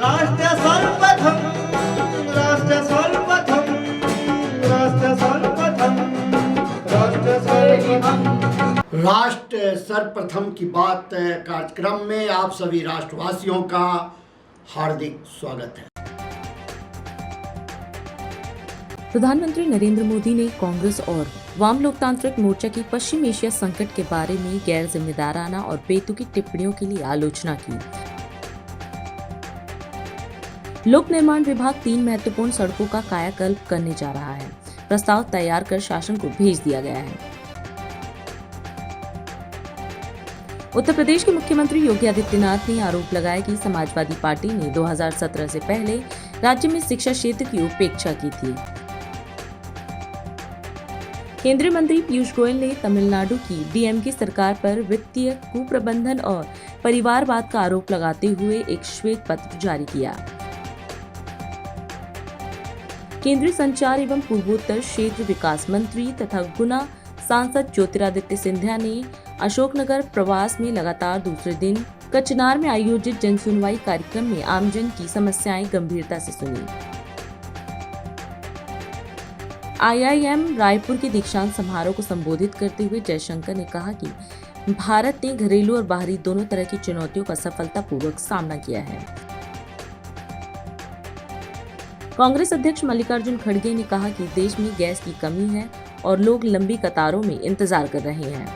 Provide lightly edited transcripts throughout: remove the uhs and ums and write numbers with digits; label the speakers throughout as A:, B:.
A: राष्ट्र सर्वप्रथम, राष्ट्र सर्वप्रथम, राष्ट्र सर्वप्रथम, राष्ट्र सर्वप्रथम।
B: राष्ट्र सर्वप्रथम की बात कार्यक्रम में आप सभी राष्ट्रवासियों का हार्दिक स्वागत है।
C: प्रधानमंत्री नरेंद्र मोदी ने कांग्रेस और वाम लोकतांत्रिक मोर्चा की पश्चिम एशिया संकट के बारे में गैर जिम्मेदाराना और बेतुकी टिप्पणियों के लिए आलोचना की। लोक निर्माण विभाग 3 महत्वपूर्ण सड़कों का कायाकल्प करने जा रहा है। प्रस्ताव तैयार कर शासन को भेज दिया गया है। उत्तर प्रदेश के मुख्यमंत्री योगी आदित्यनाथ ने आरोप लगाया कि समाजवादी पार्टी ने 2017 से पहले राज्य में शिक्षा क्षेत्र की उपेक्षा की थी। केंद्रीय मंत्री पीयूष गोयल ने तमिलनाडु की डीएमके सरकार पर वित्तीय कुप्रबंधन और परिवारवाद का आरोप लगाते हुए एक श्वेत पत्र जारी किया। केंद्रीय संचार एवं पूर्वोत्तर क्षेत्र विकास मंत्री तथा गुना सांसद ज्योतिरादित्य सिंधिया ने अशोकनगर प्रवास में लगातार दूसरे दिन कचनार में आयोजित जनसुनवाई कार्यक्रम में आमजन की समस्याएं गंभीरता से सुनी। आईआईएम रायपुर के दीक्षांत समारोह को संबोधित करते हुए जयशंकर ने कहा कि भारत ने घरेलू और बाहरी दोनों तरह की चुनौतियों का सफलतापूर्वक सामना किया है। कांग्रेस अध्यक्ष मल्लिकार्जुन खड़गे ने कहा कि देश में गैस की कमी है और लोग लंबी कतारों में इंतजार कर रहे हैं।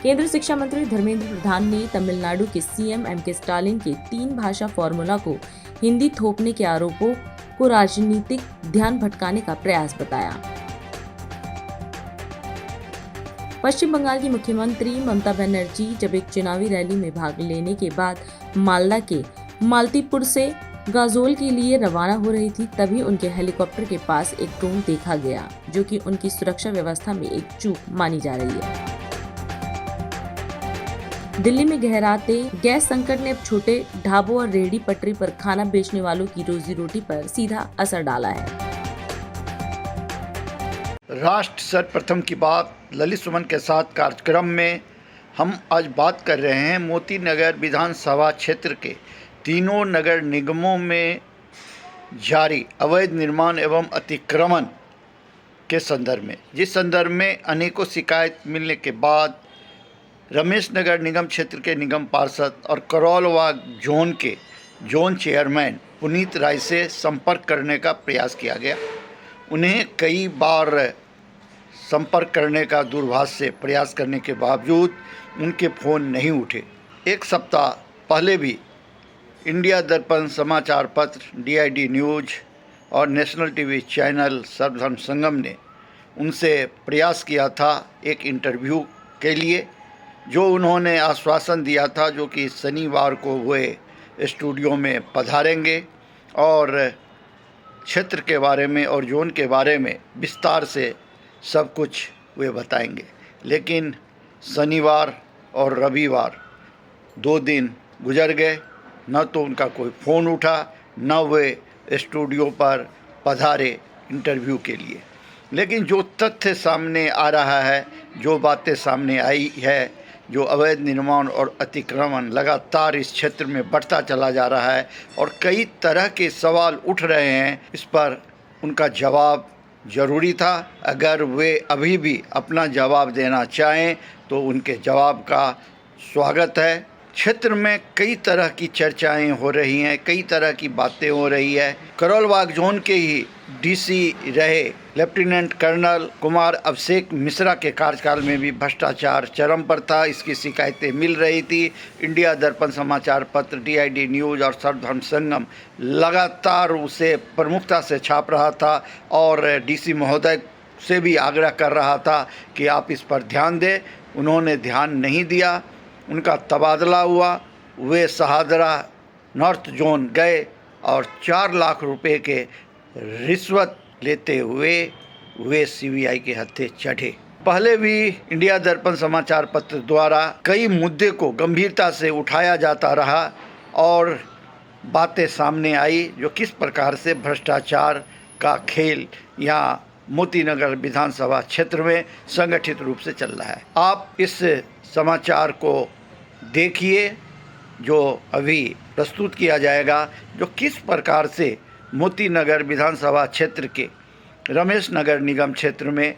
C: केंद्रीय शिक्षा मंत्री धर्मेंद्र प्रधान ने तमिलनाडु के सीएम एमके स्टालिन के 3 भाषा फॉर्मूला को हिंदी थोपने के आरोपों को राजनीतिक ध्यान भटकाने का प्रयास बताया। पश्चिम बंगाल की मुख्यमंत्री ममता बनर्जी जब एक चुनावी रैली में भाग लेने के बाद मालदा के मालतीपुर से गाजोल के लिए रवाना हो रही थी, तभी उनके हेलीकॉप्टर के पास एक ड्रोन देखा गया, जो कि उनकी सुरक्षा व्यवस्था में एक चूक मानी जा रही है। दिल्ली में गहराते गैस संकट ने अब छोटे ढाबों और रेहड़ी पटरी पर खाना बेचने वालों की रोजी रोटी पर सीधा असर डाला है।
B: राष्ट्र सर्वप्रथम की बात ललित सुमन के साथ कार्यक्रम में हम आज बात कर रहे हैं मोती नगर विधानसभा क्षेत्र के तीनों नगर निगमों में जारी अवैध निर्माण एवं अतिक्रमण के संदर्भ में, जिस संदर्भ में अनेकों शिकायत मिलने के बाद रमेश नगर निगम क्षेत्र के निगम पार्षद और करौलबाग जोन के जोन चेयरमैन पुनीत राय से संपर्क करने का प्रयास किया गया। उन्हें कई बार संपर्क करने का दूरभाष से प्रयास करने के बावजूद उनके फ़ोन नहीं उठे। एक सप्ताह पहले भी इंडिया दर्पण समाचार पत्र, डीआईडी न्यूज़ और नेशनल टीवी चैनल सर्वधर्म संगम ने उनसे प्रयास किया था एक इंटरव्यू के लिए, जो उन्होंने आश्वासन दिया था जो कि शनिवार को वे स्टूडियो में पधारेंगे और क्षेत्र के बारे में और जोन के बारे में विस्तार से सब कुछ वे बताएंगे। लेकिन शनिवार और रविवार 2 दिन गुजर गए, न तो उनका कोई फ़ोन उठा, न वे स्टूडियो पर पधारे इंटरव्यू के लिए। लेकिन जो तथ्य सामने आ रहा है, जो बातें सामने आई है, जो अवैध निर्माण और अतिक्रमण लगातार इस क्षेत्र में बढ़ता चला जा रहा है और कई तरह के सवाल उठ रहे हैं, इस पर उनका जवाब ज़रूरी था। अगर वे अभी भी अपना जवाब देना चाहें तो उनके जवाब का स्वागत है। क्षेत्र में कई तरह की चर्चाएं हो रही हैं, कई तरह की बातें हो रही है। करौलबाग जोन के ही डीसी रहे लेफ्टिनेंट कर्नल कुमार अभिषेक मिश्रा के कार्यकाल में भी भ्रष्टाचार चरम पर था, इसकी शिकायतें मिल रही थी। इंडिया दर्पण समाचार पत्र, डीआईडी न्यूज़ और सर्वधर्म संगम लगातार उसे प्रमुखता से छाप रहा था और डीसी महोदय से भी आग्रह कर रहा था कि आप इस पर ध्यान दें। उन्होंने ध्यान नहीं दिया, उनका तबादला हुआ, वे शहादरा नॉर्थ जोन गए और 4 लाख रुपए के रिश्वत लेते हुए वे सीबीआई के हत्थे चढ़े। पहले भी इंडिया दर्पण समाचार पत्र द्वारा कई मुद्दे को गंभीरता से उठाया जाता रहा और बातें सामने आई जो किस प्रकार से भ्रष्टाचार का खेल यहाँ मोतीनगर विधानसभा क्षेत्र में संगठित रूप से चल रहा है। आप इस समाचार को देखिए, जो अभी प्रस्तुत किया जाएगा, जो किस प्रकार से मोती नगर विधानसभा क्षेत्र के रमेश नगर निगम क्षेत्र में,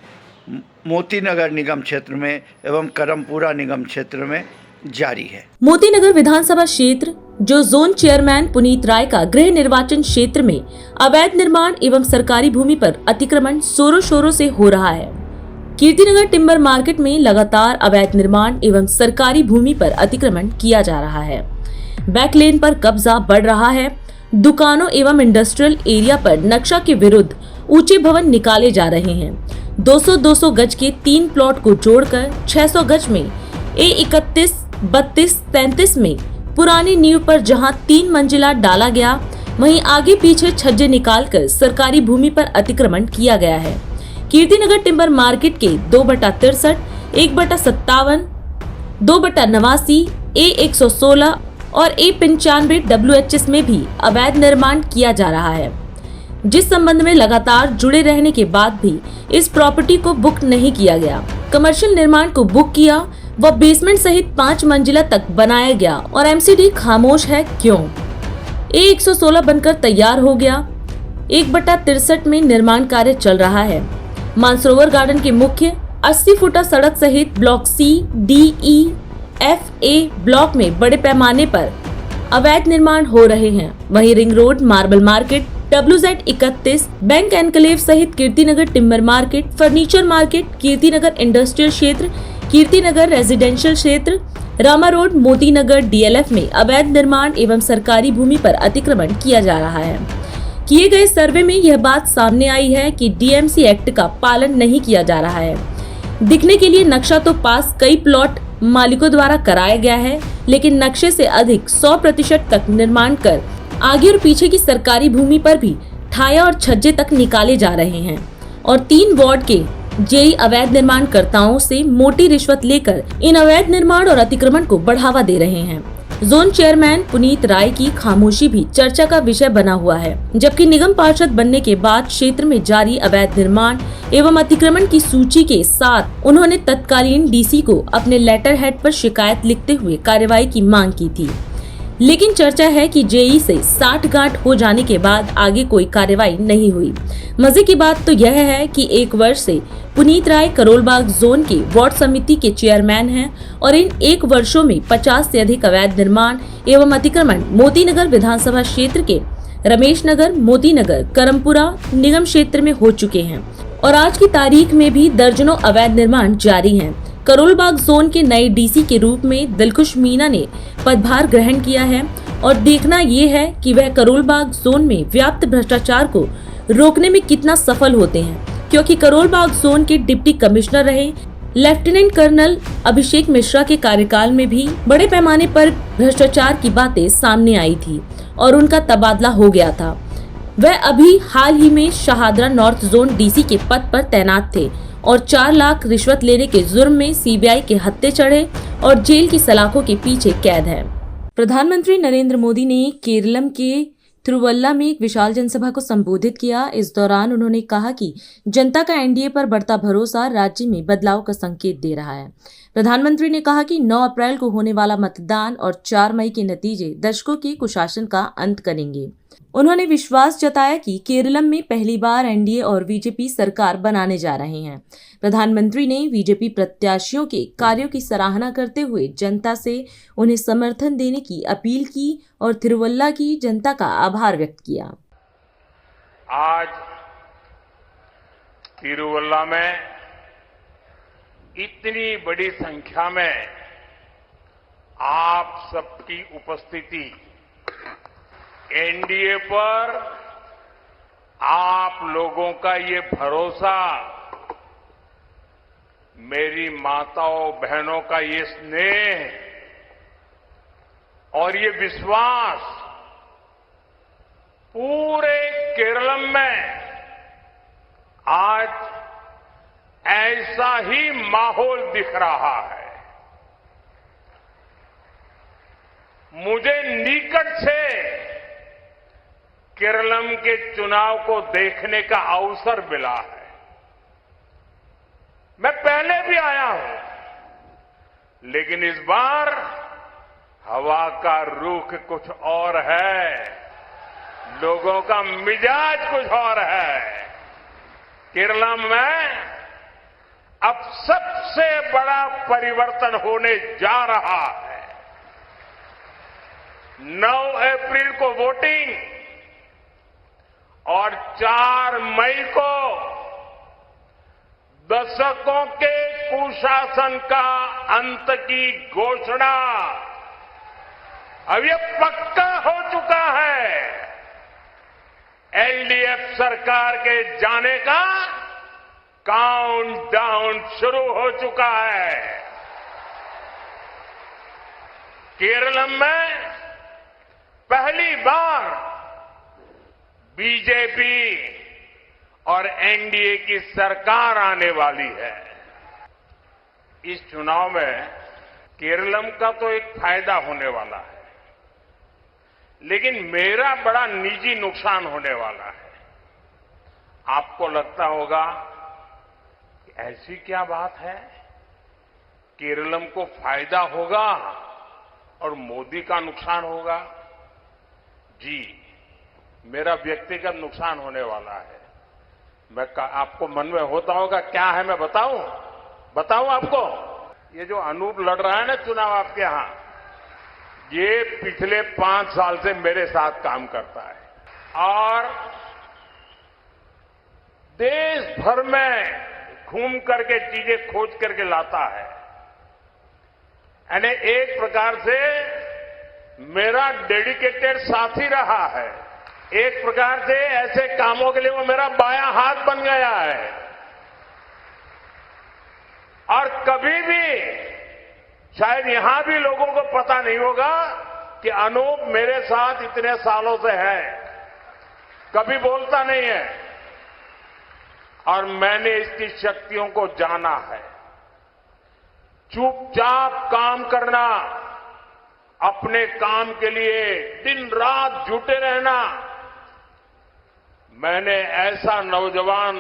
B: मोती नगर निगम क्षेत्र में एवं करमपुरा निगम क्षेत्र में जारी है।
C: मोती नगर विधानसभा क्षेत्र जो जोन चेयरमैन पुनीत राय का गृह निर्वाचन क्षेत्र में अवैध निर्माण एवं सरकारी भूमि पर अतिक्रमण जोरों शोरों से हो रहा है। कीर्तिनगर टिम्बर मार्केट में लगातार अवैध निर्माण एवं सरकारी भूमि पर अतिक्रमण किया जा रहा है। बैक लेन पर कब्जा बढ़ रहा है। दुकानों एवं इंडस्ट्रियल एरिया पर नक्शा के विरुद्ध ऊंचे भवन निकाले जा रहे हैं। 200-200 गज के 3 प्लॉट को जोड़कर 600 गज में A31, 32, 33 में पुरानी नींव पर जहां 3 मंजिला डाला गया, वहीं आगे पीछे छज्जे निकालकर सरकारी भूमि पर अतिक्रमण किया गया है। कीर्तिनगर टिम्बर मार्केट के 2/63, 1/57, 2/89, A116 और A95 WHS में भी अवैध निर्माण किया जा रहा है, जिस संबंध में लगातार जुड़े रहने के बाद भी इस प्रॉपर्टी को बुक नहीं किया गया। कमर्शियल निर्माण को बुक किया व बेसमेंट सहित 5 मंजिला तक बनाया गया और MCD खामोश है क्यों? A116 बनकर तैयार हो गया। 1/63 में निर्माण कार्य चल रहा है। मानसरोवर गार्डन के मुख्य 80 फुटा सड़क सहित block C, D, E, F, A block में बड़े पैमाने पर अवैध निर्माण हो रहे हैं। वहीं ring road, marble market, WZ31, bank enclave सहित Kirtinagar timber market, furniture market, Kirtinagar industrial क्षेत्र, कीर्तिनगर रेजिडेंशियल क्षेत्र, रामा रोड, मोती नगर DLF में अवैध निर्माण एवं सरकारी भूमि पर अतिक्रमण किया जा रहा है। किए गए सर्वे में यह बात सामने आई है कि DMC एक्ट का पालन नहीं किया जा रहा है। दिखने के लिए नक्शा तो पास कई प्लॉट मालिकों द्वारा कराया गया है, लेकिन नक्शे से अधिक 100% तक निर्माण कर आगे और पीछे की सरकारी भूमि पर भी ठाया और छज्जे तक निकाले जा रहे हैं और 3 वार्ड के जेई अवैध निर्माणकर्ताओं से मोटी रिश्वत लेकर इन अवैध निर्माण और अतिक्रमण को बढ़ावा दे रहे हैं। जोन चेयरमैन पुनीत राय की खामोशी भी चर्चा का विषय बना हुआ है, जबकि निगम पार्षद बनने के बाद क्षेत्र में जारी अवैध निर्माण एवं अतिक्रमण की सूची के साथ उन्होंने तत्कालीन DC को अपने लेटर हेड पर शिकायत लिखते हुए कार्रवाई की मांग की थी। लेकिन चर्चा है कि जेई से 60 गांठ हो जाने के बाद आगे कोई कार्रवाई नहीं हुई। मजे की बात तो यह है कि 1 वर्ष से पुनीत राय करोलबाग जोन के वार्ड समिति के चेयरमैन हैं और इन 1 वर्षों में 50 से अधिक अवैध निर्माण एवं अतिक्रमण मोती नगर विधानसभा क्षेत्र के रमेश नगर, मोती नगर, करमपुरा निगम क्षेत्र में हो चुके हैं और आज की तारीख में भी दर्जनों अवैध निर्माण जारी हैं। करोलबाग जोन के नए DC के रूप में दिलखुश मीना ने पदभार ग्रहण किया है और देखना ये है कि वह करोलबाग जोन में व्याप्त भ्रष्टाचार को रोकने में कितना सफल होते हैं, क्योंकि करोलबाग जोन के डिप्टी कमिश्नर रहे लेफ्टिनेंट कर्नल अभिषेक मिश्रा के कार्यकाल में भी बड़े पैमाने पर भ्रष्टाचार की बातें सामने आई थी और उनका तबादला हो गया था। वह अभी हाल ही में शहादरा नॉर्थ जोन DC के पद पर तैनात थे और 4 लाख रिश्वत लेने के जुर्म में CBI के हत्थे चढ़े और जेल की सलाखों के पीछे कैद है। प्रधानमंत्री नरेंद्र मोदी ने केरलम के तिरुवल्ला में एक विशाल जनसभा को संबोधित किया। इस दौरान उन्होंने कहा कि जनता का NDA पर बढ़ता भरोसा राज्य में बदलाव का संकेत दे रहा है। प्रधानमंत्री ने कहा कि 9 अप्रैल को होने वाला मतदान और 4 मई के नतीजे दशकों के कुशासन का अंत करेंगे। उन्होंने विश्वास जताया कि केरलम में पहली बार NDA और बीजेपी सरकार बनाने जा रहे हैं। प्रधानमंत्री ने बीजेपी प्रत्याशियों के कार्यों की सराहना करते हुए जनता से उन्हें समर्थन देने की अपील की और तिरुवल्ला की जनता का आभार व्यक्त किया।
D: आज तिरुवल्ला में इतनी बड़ी संख्या में आप सबकी उपस्थिति NDA पर आप लोगों का ये भरोसा, मेरी माताओं बहनों का ये स्नेह और ये विश्वास पूरे केरलम में आज ऐसा ही माहौल दिख रहा है। मुझे निकट से केरलम के चुनाव को देखने का अवसर मिला है। मैं पहले भी आया हूं, लेकिन इस बार हवा का रुख कुछ और है, लोगों का मिजाज कुछ और है। केरला में अब सबसे बड़ा परिवर्तन होने जा रहा है। 9 अप्रैल को वोटिंग और 4 मई को दशकों के कुशासन का अंत की घोषणा अब ये पक्का हो चुका है। एलडीएफ सरकार के जाने का काउंटडाउन शुरू हो चुका है। केरल में पहली बार बीजेपी और एनडीए की सरकार आने वाली है। इस चुनाव में केरलम का तो एक फायदा होने वाला है, लेकिन मेरा बड़ा निजी नुकसान होने वाला है। आपको लगता होगा कि ऐसी क्या बात है, केरलम को फायदा होगा और मोदी का नुकसान होगा? जी, मेरा व्यक्तिगत नुकसान होने वाला है। आपको मन में होता होगा क्या है, मैं बताऊं आपको? ये जो अनूप लड़ रहा है ना चुनाव आपके यहां, ये पिछले 5 साल से मेरे साथ काम करता है और देश भर में घूम करके चीजें खोज करके लाता है। यानी एक प्रकार से मेरा डेडिकेटेड साथी रहा है। एक प्रकार से ऐसे कामों के लिए वो मेरा बायां हाथ बन गया है। और कभी भी शायद यहां भी लोगों को पता नहीं होगा कि अनूप मेरे साथ इतने सालों से है, कभी बोलता नहीं है। और मैंने इसकी शक्तियों को जाना है। चुपचाप काम करना, अपने काम के लिए दिन रात जुटे रहना। मैंने ऐसा नौजवान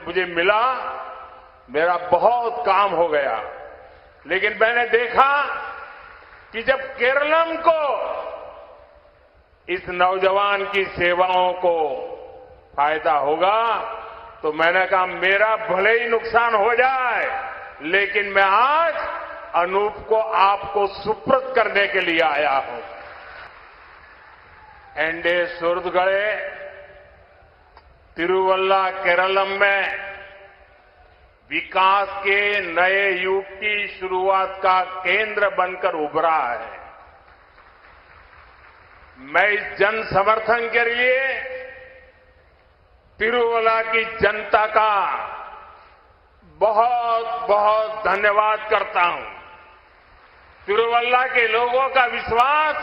D: मुझे मिला, मेरा बहुत काम हो गया। लेकिन मैंने देखा कि जब केरलम को इस नौजवान की सेवाओं को फायदा होगा तो मैंने कहा मेरा भले ही नुकसान हो जाए, लेकिन मैं आज अनूप को आपको सुपुर्द करने के लिए आया हूं। एंडे सुरदगढ़े तिरुवल्ला केरलम में विकास के नए युग की शुरुआत का केंद्र बनकर उभरा है। मैं इस जन समर्थन के लिए तिरुवल्ला की जनता का बहुत बहुत धन्यवाद करता हूं। तिरुवल्ला के लोगों का विश्वास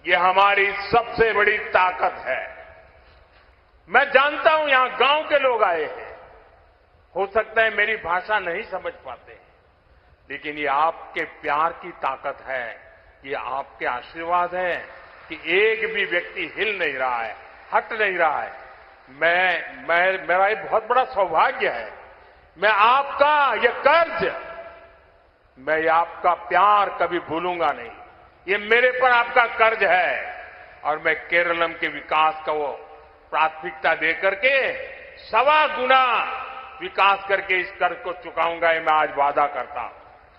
D: ये हमारी सबसे बड़ी ताकत है। मैं जानता हूं यहां गांव के लोग आए हैं, हो सकता है मेरी भाषा नहीं समझ पाते, लेकिन ये आपके प्यार की ताकत है, ये आपके आशीर्वाद है कि एक भी व्यक्ति हिल नहीं रहा है, हट नहीं रहा है। मेरा ये बहुत बड़ा सौभाग्य है। मैं आपका ये कर्ज, मैं ये आपका प्यार कभी भूलूंगा नहीं। ये मेरे पर आपका कर्ज है और मैं केरलम के विकास को प्राथमिकता देकर के 1.25 गुना विकास करके इस कर्ज को चुकाऊंगा, ये मैं आज वादा करता हूं।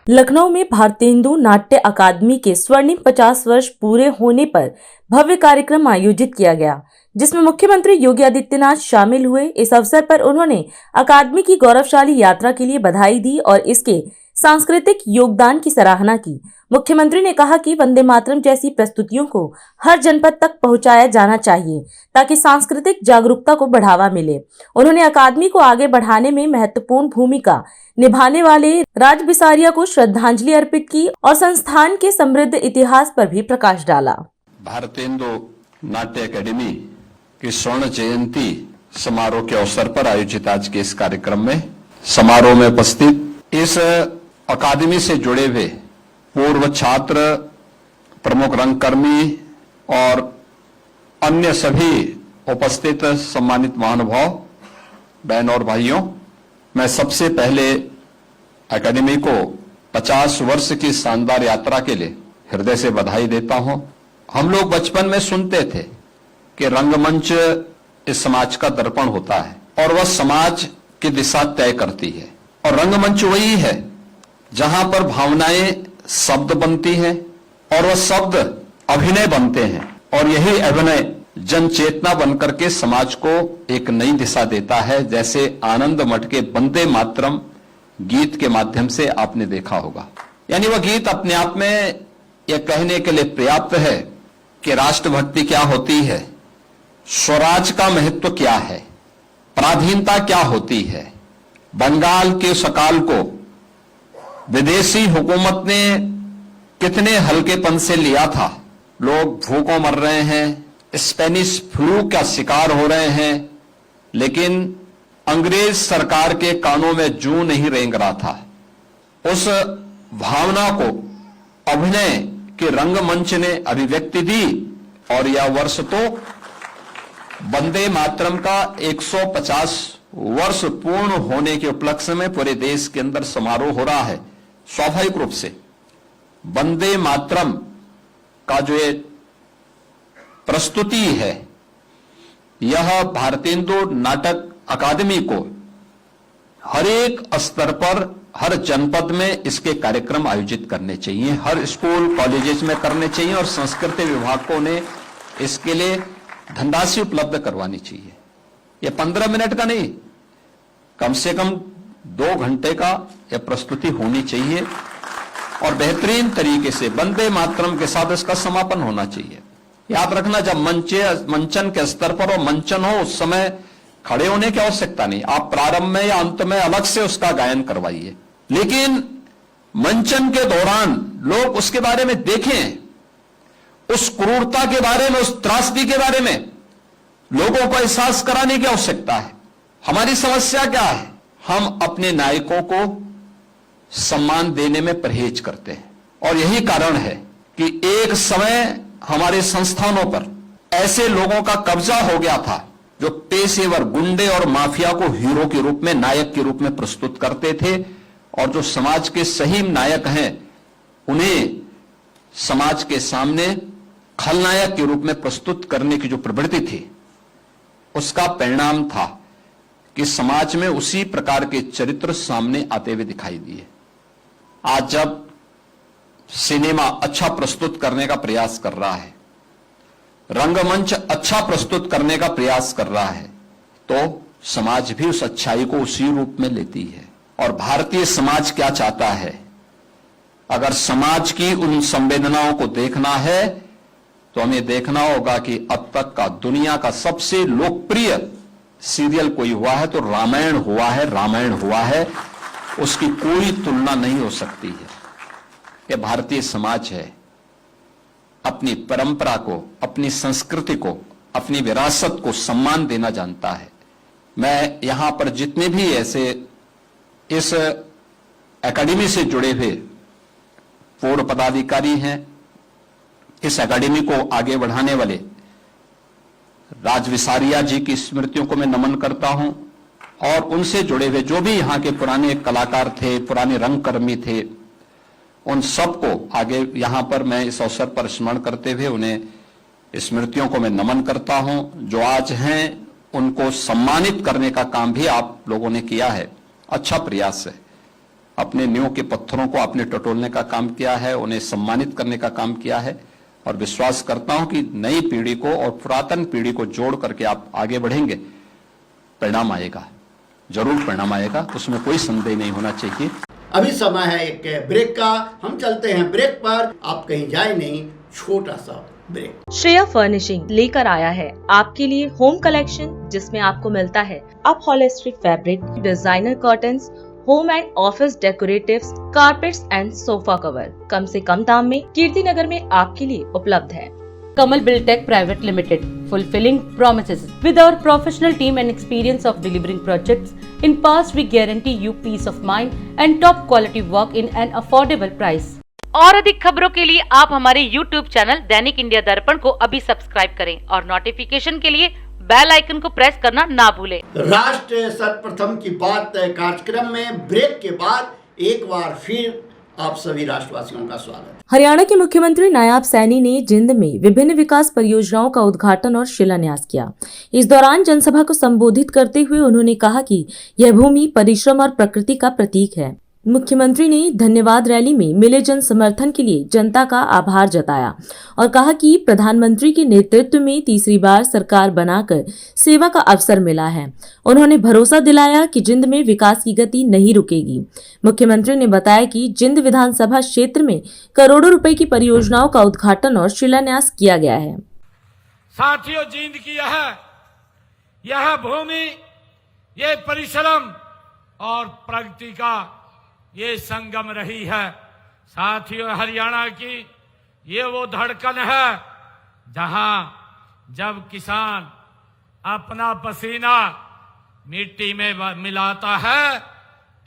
C: लखनऊ में भारतेंदु नाट्य अकादमी के स्वर्णिम 50 वर्ष पूरे होने पर भव्य कार्यक्रम आयोजित किया गया, जिसमें मुख्यमंत्री योगी आदित्यनाथ शामिल हुए। इस अवसर पर उन्होंने अकादमी की गौरवशाली यात्रा के लिए बधाई दी और इसके सांस्कृतिक योगदान की सराहना की। मुख्यमंत्री ने कहा कि वंदे मातरम जैसी प्रस्तुतियों को हर जनपद तक पहुंचाया जाना चाहिए ताकि सांस्कृतिक जागरूकता को बढ़ावा मिले। उन्होंने अकादमी को आगे बढ़ाने में महत्वपूर्ण भूमिका निभाने वाले राज बिसारिया को श्रद्धांजलि अर्पित की और संस्थान के समृद्ध इतिहास पर भी प्रकाश डाला।
E: भारतेंदु नाट्य अकादमी की स्वर्ण जयंती समारोह के अवसर पर आयोजित आज के इस कार्यक्रम में समारोह में उपस्थित इस अकादमी से जुड़े हुए पूर्व छात्र, प्रमुख रंगकर्मी और अन्य सभी उपस्थित सम्मानित महानुभाव, बहन और भाइयों, मैं सबसे पहले अकादमी को 50 वर्ष की शानदार यात्रा के लिए हृदय से बधाई देता हूं। हम लोग बचपन में सुनते थे कि रंगमंच इस समाज का दर्पण होता है और वह समाज की दिशा तय करती है, और रंगमंच वही है जहां पर भावनाएं शब्द बनती हैं और वह शब्द अभिनय बनते हैं, और यही अभिनय जन चेतना बनकर के समाज को एक नई दिशा देता है। जैसे आनंद मठ के वंदे मातरम गीत के माध्यम से आपने देखा होगा। यानी वह गीत अपने आप में यह कहने के लिए पर्याप्त है कि राष्ट्रभक्ति क्या होती है, स्वराज का महत्व क्या है, पराधीनता क्या होती है। बंगाल के सकाल को विदेशी हुकूमत ने कितने हल्केपन से लिया था। लोग भूखों मर रहे हैं, स्पेनिश फ्लू का शिकार हो रहे हैं, लेकिन अंग्रेज सरकार के कानों में जूं नहीं रेंग रहा था। उस भावना को अभिनय के रंगमंच ने अभिव्यक्ति दी, और यह वर्ष तो वंदे मातरम का 150 वर्ष पूर्ण होने के उपलक्ष्य में पूरे देश के अंदर समारोह हो रहा है। स्वाभाविक रूप से वंदे मातरम का जो ये प्रस्तुति है, यह भारतेंदु नाटक अकादमी को हर एक स्तर पर, हर जनपद में इसके कार्यक्रम आयोजित करने चाहिए, हर स्कूल कॉलेजेस में करने चाहिए, और संस्कृति विभाग को ने इसके लिए धनराशि उपलब्ध करवानी चाहिए। यह 15 मिनट का नहीं, कम से कम 2 घंटे का यह प्रस्तुति होनी चाहिए, और बेहतरीन तरीके से वंदे मातरम के साथ इसका समापन होना चाहिए। याद रखना, जब मंचन के स्तर पर और मंचन हो, उस समय खड़े होने की आवश्यकता नहीं, आप प्रारंभ में या अंत में अलग से उसका गायन करवाइए, लेकिन मंचन के दौरान लोग उसके बारे में देखें, उस क्रूरता के बारे में, उस त्रासदी के बारे में लोगों को एहसास कराने की आवश्यकता है। हमारी समस्या क्या है? हम अपने नायकों को सम्मान देने में परहेज करते हैं, और यही कारण है कि एक समय हमारे संस्थानों पर ऐसे लोगों का कब्जा हो गया था जो पेशेवर गुंडे और माफिया को हीरो के रूप में, नायक के रूप में प्रस्तुत करते थे, और जो समाज के सही नायक हैं उन्हें समाज के सामने खलनायक के रूप में प्रस्तुत करने की जो प्रवृत्ति थी, उसका परिणाम था कि समाज में उसी प्रकार के चरित्र सामने आते हुए दिखाई दिए। आज जब सिनेमा अच्छा प्रस्तुत करने का प्रयास कर रहा है, रंगमंच अच्छा प्रस्तुत करने का प्रयास कर रहा है, तो समाज भी उस अच्छाई को उसी रूप में लेती है। और भारतीय समाज क्या चाहता है? अगर समाज की उन संवेदनाओं को देखना है तो हमें देखना होगा कि अब तक का दुनिया का सबसे लोकप्रिय सीरियल कोई हुआ है तो रामायण हुआ है। रामायण हुआ है, उसकी कोई तुलना नहीं हो सकती है। यह भारतीय समाज है, अपनी परंपरा को, अपनी संस्कृति को, अपनी विरासत को सम्मान देना जानता है। मैं यहां पर जितने भी ऐसे इस एकेडमी से जुड़े हुए पूर्व पदाधिकारी हैं, इस एकेडमी को आगे बढ़ाने वाले राजविसारिया जी की स्मृतियों को मैं नमन करता हूं, और उनसे जुड़े हुए जो भी यहां के पुराने कलाकार थे, पुराने रंगकर्मी थे, उन सबको आगे यहां पर मैं इस अवसर पर स्मरण करते हुए उन्हें स्मृतियों को मैं नमन करता हूं। जो आज हैं उनको सम्मानित करने का काम भी आप लोगों ने किया है, अच्छा प्रयास है। अपने नींव के पत्थरों को आपने टटोलने का काम किया है, उन्हें सम्मानित करने का काम किया है, और विश्वास करता हूं कि नई पीढ़ी को और पुरातन पीढ़ी को जोड़ करके आप आगे बढ़ेंगे, परिणाम आएगा, जरूर परिणाम आएगा, उसमें कोई संदेह नहीं होना चाहिए।
F: अभी समय है एक ब्रेक का, हम चलते हैं ब्रेक पर, आप कहीं जाए नहीं, छोटा सा ब्रेक।
C: श्रेया फर्निशिंग लेकर आया है आपके लिए होम कलेक्शन, जिसमें आपको मिलता है upholstery fabric, designer curtains, home and office decoratives, carpets and sofa cover कम से कम दाम में कीर्ति नगर में आपके लिए उपलब्ध है।
G: Kamal Buildtech Private Limited, fulfilling promises. With our professional team and experience of delivering projects, in past we guarantee you peace of mind and top quality work in an affordable price. और अधिक खबरों के लिए आप हमारे YouTube channel दैनिक India दर्पण को अभी सब्सक्राइब करें और नोटिफिकेशन के लिए बेल आइकन को प्रेस करना ना भूलें।
F: राष्ट्र सर्वप्रथम की बात कार्यक्रम में ब्रेक के बाद एक बार फिर आप सभी राष्ट्रवासियों का स्वागत है।
C: हरियाणा के मुख्यमंत्री नायाब सैनी ने जिंद में विभिन्न विकास परियोजनाओं का उद्घाटन और शिलान्यास किया। इस दौरान जनसभा को संबोधित करते हुए उन्होंने कहा कि यह भूमि परिश्रम और प्रकृति का प्रतीक है। मुख्यमंत्री ने धन्यवाद रैली में मिले जन समर्थन के लिए जनता का आभार जताया और कहा कि प्रधानमंत्री के नेतृत्व में तीसरी बार सरकार बनाकर सेवा का अवसर मिला है। उन्होंने भरोसा दिलाया कि जिंद में विकास की गति नहीं रुकेगी। मुख्यमंत्री ने बताया कि जिंद विधानसभा क्षेत्र में करोड़ों रुपए की परियोजनाओं का उद्घाटन और शिलान्यास किया गया है।
H: साथियों, जिंद की यह भूमि, ये परिश्रम और प्रगति का ये संगम रही है। साथियों, हरियाणा की ये वो धड़कन है जहां जब किसान अपना पसीना मिट्टी में मिलाता है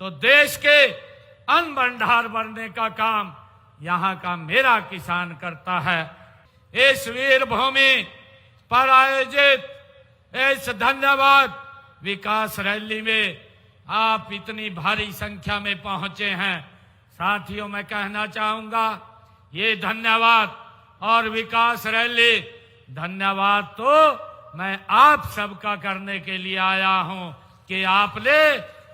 H: तो देश के अन्न भंडार भरने का काम यहां का मेरा किसान करता है। इस वीर भूमि पर आयोजित इस धन्यवाद विकास रैली में आप इतनी भारी संख्या में पहुंचे हैं। साथियों, मैं कहना चाहूंगा, ये धन्यवाद और विकास रैली, धन्यवाद तो मैं आप सबका करने के लिए आया हूं कि आपने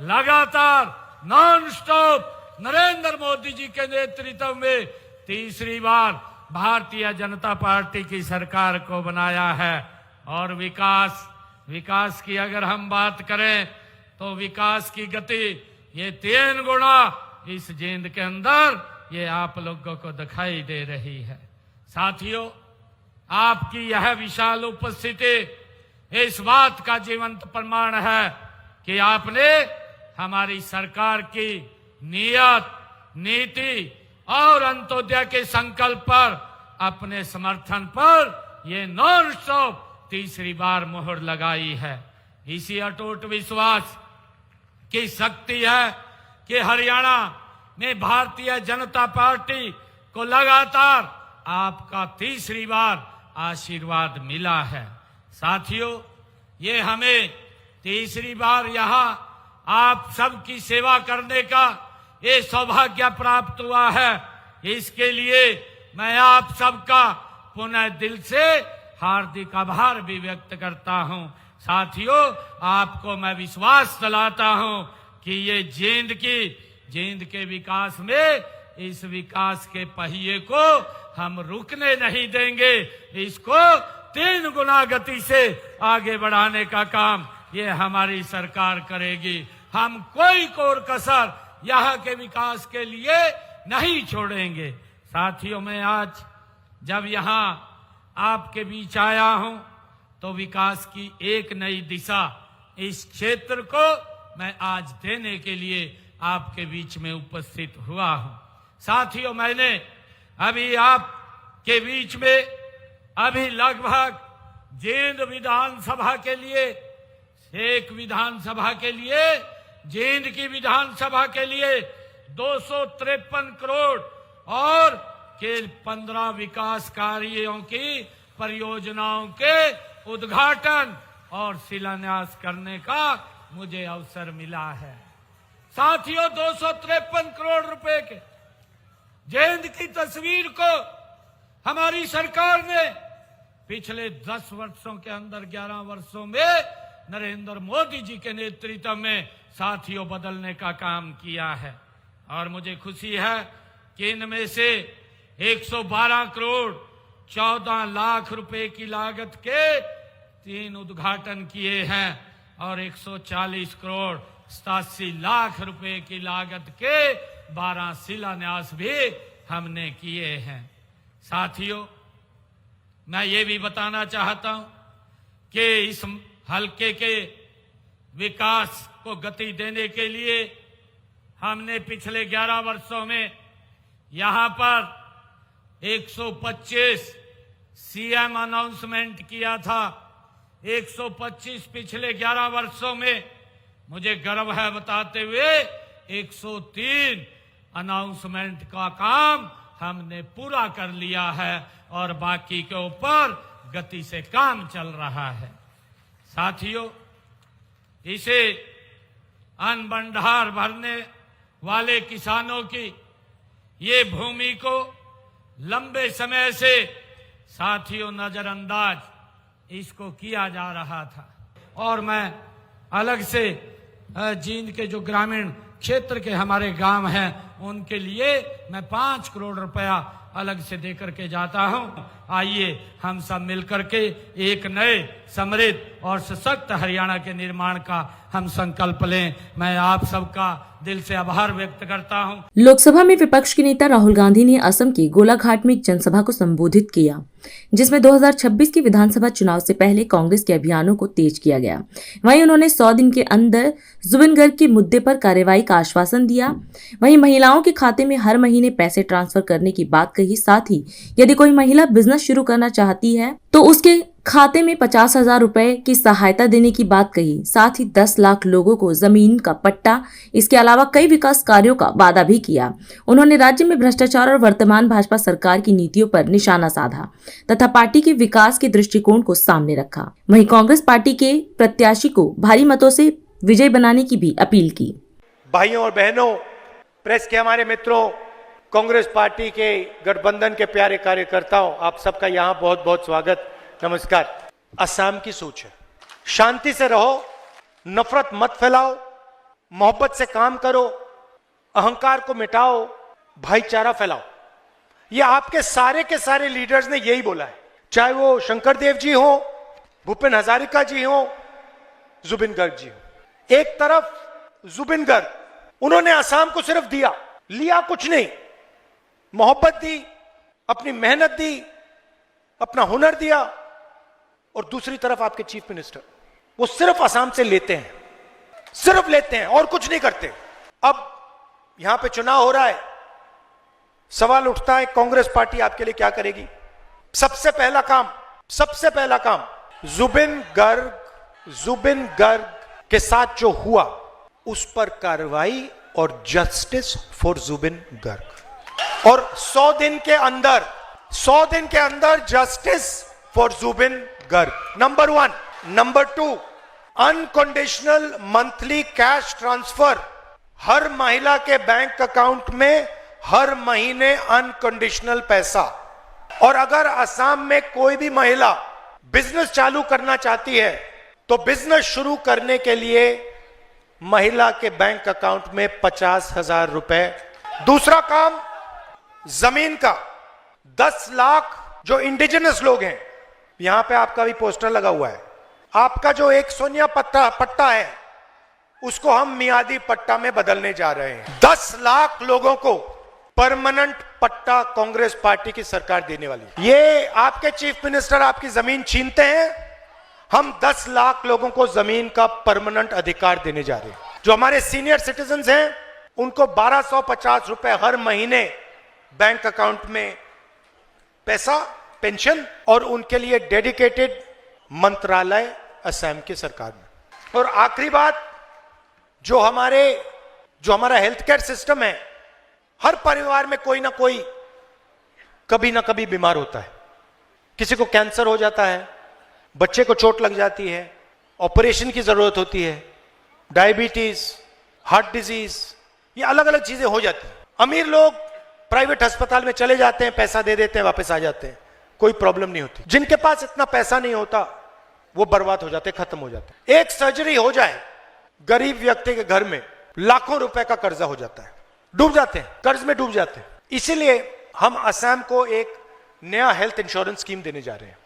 H: लगातार नॉन स्टॉप नरेंद्र मोदी जी के नेतृत्व में तीसरी बार भारतीय जनता पार्टी की सरकार को बनाया है। और विकास की अगर हम बात करें तो विकास की गति ये 3 गुना इस जिंद के अंदर ये आप लोगों को दिखाई दे रही है। साथियों, आपकी यह विशाल उपस्थिति इस बात का जीवंत प्रमाण है कि आपने हमारी सरकार की नीयत, नीति और अंत्योदय के संकल्प पर, अपने समर्थन पर ये नॉन स्टॉप तीसरी बार मोहर लगाई है। इसी अटूट विश्वास की शक्ति है कि हरियाणा में भारतीय जनता पार्टी को लगातार आपका तीसरी बार आशीर्वाद मिला है। साथियों, ये हमें तीसरी बार यहाँ आप सबकी सेवा करने का ये सौभाग्य प्राप्त हुआ है। इसके लिए मैं आप सबका पुनः दिल से हार्दिक आभार भी व्यक्त करता हूँ। साथियों, आपको मैं विश्वास दिलाता हूं कि ये जिंद के विकास में, इस विकास के पहिए को हम रुकने नहीं देंगे। इसको 3 गुना गति से आगे बढ़ाने का काम ये हमारी सरकार करेगी। हम कोई कोर कसर यहाँ के विकास के लिए नहीं छोड़ेंगे। साथियों, मैं आज जब यहाँ आपके बीच आया हूं तो विकास की एक नई दिशा इस क्षेत्र को मैं आज देने के लिए आपके बीच में उपस्थित हुआ हूं। साथियों, मैंने अभी आपके बीच में अभी लगभग जिंद विधानसभा के लिए, एक विधानसभा के लिए, जिंद की विधानसभा के लिए 253 करोड़ और के 15 विकास कार्यों की परियोजनाओं के उद्घाटन और शिलान्यास करने का मुझे अवसर मिला है। साथियों, 253 करोड़ रुपए के जिंद की तस्वीर को हमारी सरकार ने पिछले 10 वर्षों के अंदर 11 वर्षों में नरेंद्र मोदी जी के नेतृत्व में साथियों बदलने का काम किया है। और मुझे खुशी है कि इनमें से 112 करोड़ 14 लाख रुपए की लागत के 3 उद्घाटन किए हैं और 140 करोड़ 87 लाख रुपए की लागत के 12 शिलान्यास भी हमने किए हैं। साथियों, मैं ये भी बताना चाहता हूं कि इस हलके के विकास को गति देने के लिए हमने पिछले 11 वर्षों में यहां पर 125 सीएम अनाउंसमेंट किया था। 125 पिछले 11 वर्षों में, मुझे गर्व है बताते हुए 103 अनाउंसमेंट का काम हमने पूरा कर लिया है और बाकी के ऊपर गति से काम चल रहा है। साथियों, इसे अन्न भंडार भरने वाले किसानों की ये भूमि को लंबे समय से साथियों नजरअंदाज इसको किया जा रहा था। और मैं अलग से जींद के जो ग्रामीण क्षेत्र के हमारे गांव हैं उनके लिए मैं 5 करोड़ रुपया अलग से देकर के जाता हूं। आइए हम सब मिलकर के एक नए समृद्ध और सशक्त हरियाणा के निर्माण का हम संकल्प लें। मैं आप सबका दिल से आभार व्यक्त करता हूं।
C: लोकसभा में विपक्ष के नेता राहुल गांधी ने असम के गोलाघाट में एक जनसभा को संबोधित किया, जिसमें 2026 के विधानसभा चुनाव से पहले कांग्रेस के अभियानों को तेज किया गया। वहीं उन्होंने 100 दिन के अंदर जुबिन गर्ग के मुद्दे पर कार्रवाई का आश्वासन दिया। वहीं महिलाओं के खाते में हर महीने पैसे ट्रांसफर करने की बात कही। साथ ही यदि कोई महिला बिजनेस शुरू करना चाहती है तो उसके खाते में 50,000 रुपए की सहायता देने की बात कही। साथ ही 10 लाख लोगों को जमीन का पट्टा, इसके अलावा कई विकास कार्यों का वादा भी किया। उन्होंने राज्य में भ्रष्टाचार और वर्तमान भाजपा सरकार की नीतियों पर निशाना साधा तथा पार्टी के विकास के दृष्टिकोण को सामने रखा। वहीं कांग्रेस पार्टी के प्रत्याशी को भारी मतों से विजय बनाने की भी अपील की।
A: भाइयों और बहनों, प्रेस के हमारे मित्रों, कांग्रेस पार्टी के गठबंधन के प्यारे कार्यकर्ताओं, आप सबका यहाँ बहुत बहुत स्वागत, नमस्कार। असम की सोच है, शांति से रहो, नफरत मत फैलाओ, मोहब्बत से काम करो, अहंकार को मिटाओ, भाईचारा फैलाओ। ये आपके सारे के सारे लीडर्स ने यही बोला है, चाहे वो शंकर देव जी हो, भूपेन हजारिका जी हो, जुबिन गर्ग जी हो। एक तरफ जुबिन गर्ग, उन्होंने असम को सिर्फ दिया, लिया कुछ नहीं, मोहब्बत दी, अपनी मेहनत दी, अपना हुनर दिया। और दूसरी तरफ आपके चीफ मिनिस्टर, वो सिर्फ असम से लेते हैं, सिर्फ लेते हैं और कुछ नहीं करते। अब यहां पे चुनाव हो रहा है, सवाल उठता है कांग्रेस पार्टी आपके लिए क्या करेगी? सबसे पहला काम जुबिन गर्ग के साथ जो हुआ उस पर कार्रवाई और जस्टिस फॉर जुबिन गर्ग। और 100 दिन के अंदर justice for Zubeen Garg, number 1। Number 2, unconditional monthly cash transfer, हर महिला के बैंक अकाउंट में हर महीने अनकंडीशनल पैसा। और अगर असम में कोई भी महिला बिजनेस चालू करना चाहती है तो बिजनेस शुरू करने के लिए महिला के बैंक अकाउंट में 50,000 रुपए। दूसरा काम जमीन का, 10 लाख जो इंडिजिनस लोग हैं, यहां पे आपका भी पोस्टर लगा हुआ है, आपका जो एक सोनिया पट्टा है उसको हम मियादी पट्टा में बदलने जा रहे हैं। 10 लाख लोगों को परमानेंट पट्टा कांग्रेस पार्टी की सरकार देने वाली है। ये आपके चीफ मिनिस्टर आपकी जमीन छीनते हैं, हम 10 लाख लोगों को जमीन का परमानेंट अधिकार देने जा रहे हैं। जो हमारे सीनियर सिटीजन्स हैं उनको 1250 रुपए हर महीने बैंक अकाउंट में पैसा, पेंशन, और उनके लिए डेडिकेटेड मंत्रालय असम की सरकार में। और आखिरी बात, जो हमारा हेल्थ केयर सिस्टम है, हर परिवार में कोई ना कोई कभी ना कभी बीमार होता है। किसी को कैंसर हो जाता है, बच्चे को चोट लग जाती है, ऑपरेशन की जरूरत होती है, डायबिटीज, हार्ट डिजीज, ये अलग अलग चीजें हो जाती हैं। अमीर लोग प्राइवेट अस्पताल में चले जाते हैं, पैसा दे देते हैं, वापस आ जाते हैं, कोई प्रॉब्लम नहीं होती। जिनके पास इतना पैसा नहीं होता वो बर्बाद हो जाते, खत्म हो जाते। एक सर्जरी हो जाए, गरीब व्यक्ति के घर में लाखों रुपए का कर्जा हो जाता है, डूब जाते हैं, कर्ज में डूब जाते हैं। इसीलिए हम असम को एक नया हेल्थ इंश्योरेंस स्कीम देने जा रहे हैं।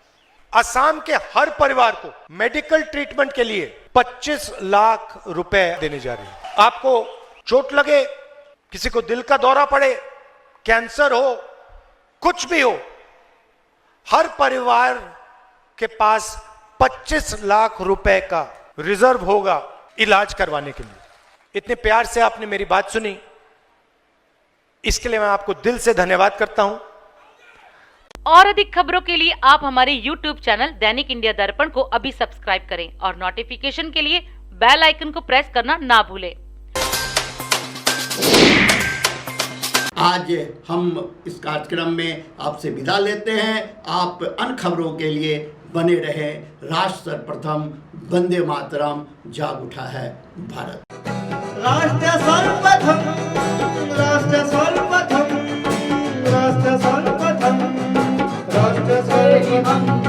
A: असम के हर परिवार को मेडिकल ट्रीटमेंट के लिए 25 लाख रुपए देने जा रहे हैं। आपको चोट लगे, किसी को दिल का दौरा पड़े, कैंसर हो, कुछ भी हो, हर परिवार के पास 25 लाख रुपए का रिजर्व होगा इलाज करवाने के लिए। इतने प्यार से आपने मेरी बात सुनी, इसके लिए मैं आपको दिल से धन्यवाद करता हूं।
G: और अधिक खबरों के लिए आप हमारे YouTube चैनल दैनिक इंडिया दर्पण को अभी सब्सक्राइब करें और नोटिफिकेशन के लिए बेल आइकन को प्रेस करना ना भूलें।
F: आज हम इस कार्यक्रम में आपसे विदा लेते हैं। आप अन्य खबरों के लिए बने रहे। राष्ट्र सर्वप्रथम, वंदे मातरम, जाग उठा है भारत।
A: राष्ट्र सर्वप्रथम, राष्ट्र सर्वप्रथम।
I: सर्वप्रथम राष्ट्र सर्वप्रथम